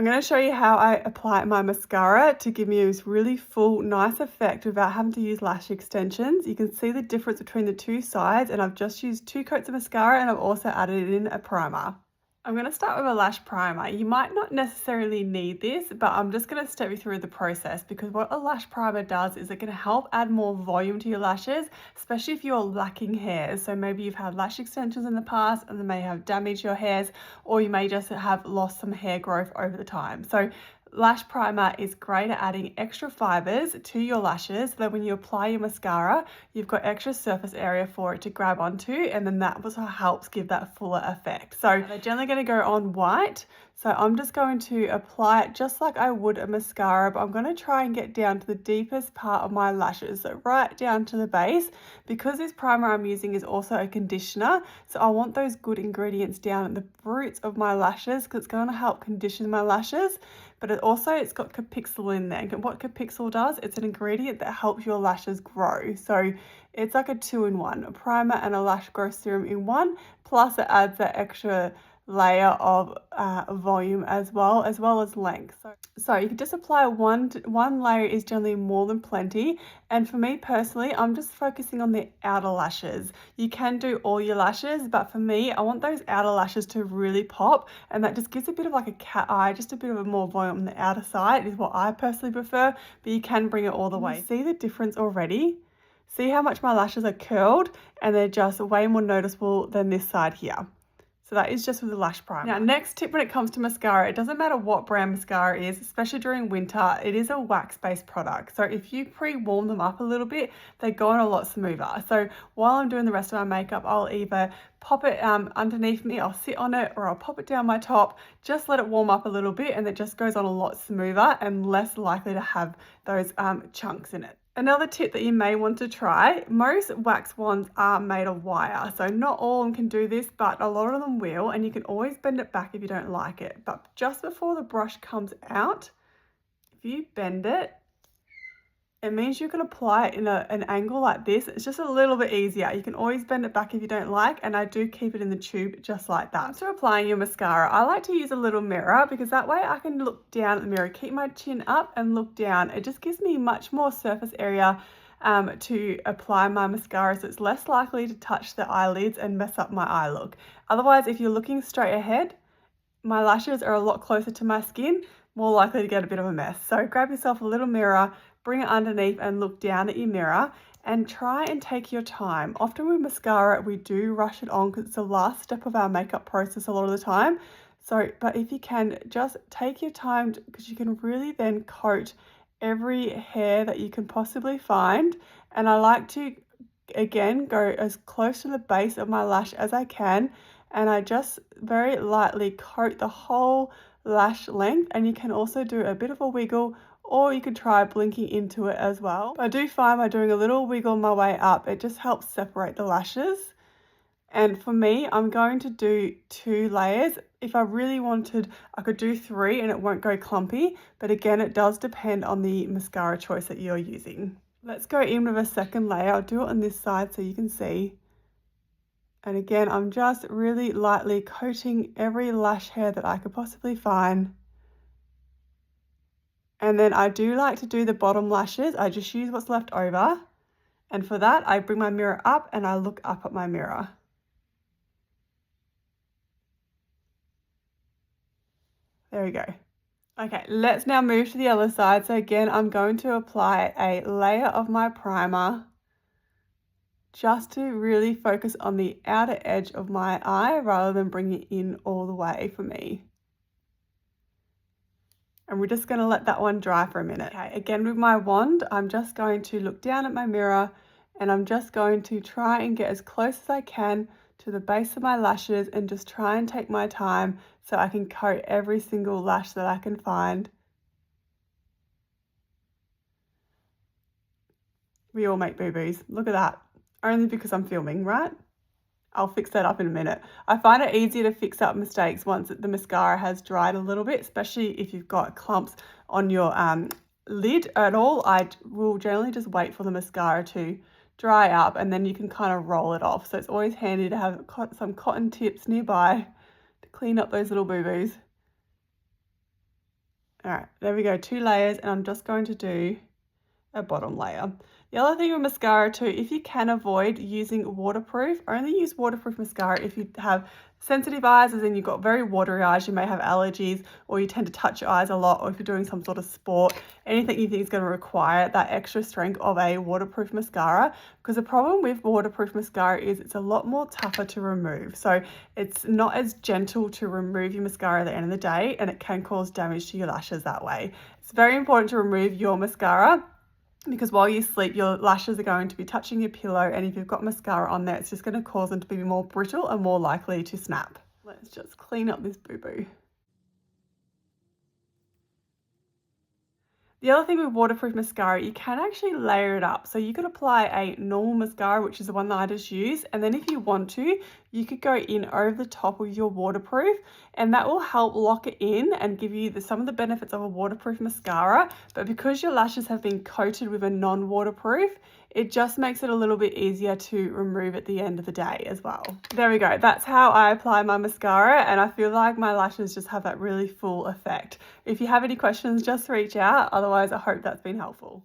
I'm going to show you how I apply my mascara to give me this really full, nice effect without having to use lash extensions. You can see the difference between the two sides, and I've just used 2 coats of mascara and I've also added in a primer. I'm going to start with a lash primer. You might not necessarily need this, but I'm just going to step you through the process because what a lash primer does is it can help add more volume to your lashes, especially if you're lacking hairs. So maybe you've had lash extensions in the past and they may have damaged your hairs, or you may just have lost some hair growth over the time. So lash primer is great at adding extra fibers to your lashes so that when you apply your mascara, you've got extra surface area for it to grab onto, and then that also helps give that fuller effect. So they're generally going to go on white. So I'm just going to apply it just like I would a mascara, but I'm going to try and get down to the deepest part of my lashes, so right down to the base. Because this primer I'm using is also a conditioner, so I want those good ingredients down at the roots of my lashes because it's going to help condition my lashes. But it's got Capixyl in there. And what Capixyl does, it's an ingredient that helps your lashes grow. So it's like a 2-in-1, a primer and a lash growth serum in one, plus it adds that extra layer of volume as well as length. So you can just apply one layer is generally more than plenty. And for me personally, I'm just focusing on the outer lashes. You can do all your lashes, but for me, I want those outer lashes to really pop, and that just gives a bit of like a cat eye, just a bit of a more volume on the outer side is what I personally prefer, but you can bring it all the way. See the difference already? See how much my lashes are curled, and they're just way more noticeable than this side here. So that is just with the lash primer. Now, next tip when it comes to mascara, it doesn't matter what brand mascara is, especially during winter, it is a wax-based product. So if you pre-warm them up a little bit, they go on a lot smoother. So while I'm doing the rest of my makeup, I'll either pop it underneath me, I'll sit on it, or I'll pop it down my top, just let it warm up a little bit, and it just goes on a lot smoother and less likely to have those chunks in it. Another tip that you may want to try, most wax wands are made of wire, so not all of them can do this, but a lot of them will, and you can always bend it back if you don't like it. But just before the brush comes out, if you bend it, it means you can apply it in an angle like this. It's just a little bit easier. You can always bend it back if you don't like, and I do keep it in the tube just like that. After applying your mascara, I like to use a little mirror because that way I can look down at the mirror, keep my chin up and look down. It just gives me much more surface area to apply my mascara, so it's less likely to touch the eyelids and mess up my eye look. Otherwise, if you're looking straight ahead, my lashes are a lot closer to my skin, more likely to get a bit of a mess. So grab yourself a little mirror, bring it underneath and look down at your mirror and try and take your time. Often with mascara, we do rush it on because it's the last step of our makeup process a lot of the time. So, but if you can, just take your time because you can really then coat every hair that you can possibly find. And I like to, again, go as close to the base of my lash as I can. And I just very lightly coat the whole lash length, and you can also do a bit of a wiggle, or you could try blinking into it as well. I do find by doing a little wiggle on my way up, it just helps separate the lashes. And for me, I'm going to do 2 layers. If I really wanted, I could do 3 and it won't go clumpy, but again, it does depend on the mascara choice that you're using. Let's go in with a second layer. I'll do it on this side so you can see. And again, I'm just really lightly coating every lash hair that I could possibly find. And then I do like to do the bottom lashes. I just use what's left over. And for that, I bring my mirror up and I look up at my mirror. There we go. Okay, let's now move to the other side. So again, I'm going to apply a layer of my primer just to really focus on the outer edge of my eye rather than bring it in all the way for me. And we're just going to let that one dry for a minute. Okay, again with my wand, I'm just going to look down at my mirror and I'm just going to try and get as close as I can to the base of my lashes and just try and take my time so I can coat every single lash that I can find. We all make boo-boos. Look at that. Only because I'm filming, right? I'll fix that up in a minute. I find it easier to fix up mistakes once the mascara has dried a little bit, especially if you've got clumps on your lid at all. I will generally just wait for the mascara to dry up and then you can kind of roll it off. So it's always handy to have some cotton tips nearby to clean up those little boo-boos. All right, there we go, 2 layers, and I'm just going to do a bottom layer. The other thing with mascara too, if you can avoid using waterproof, only use waterproof mascara if you have sensitive eyes, as in you've got very watery eyes, you may have allergies, or you tend to touch your eyes a lot, or if you're doing some sort of sport, anything you think is going to require that extra strength of a waterproof mascara. Because the problem with waterproof mascara is it's a lot more tougher to remove. So it's not as gentle to remove your mascara at the end of the day, and it can cause damage to your lashes that way. It's very important to remove your mascara, because while you sleep, your lashes are going to be touching your pillow, and if you've got mascara on there, it's just going to cause them to be more brittle and more likely to snap. Let's just clean up this boo-boo. The other thing with waterproof mascara, you can actually layer it up. So you could apply a normal mascara, which is the one that I just used, and then if you want to, you could go in over the top of your waterproof, and that will help lock it in and give you some of the benefits of a waterproof mascara. But because your lashes have been coated with a non-waterproof, it just makes it a little bit easier to remove at the end of the day as well. There we go. That's how I apply my mascara, and I feel like my lashes just have that really full effect. If you have any questions, just reach out. Otherwise, I hope that's been helpful.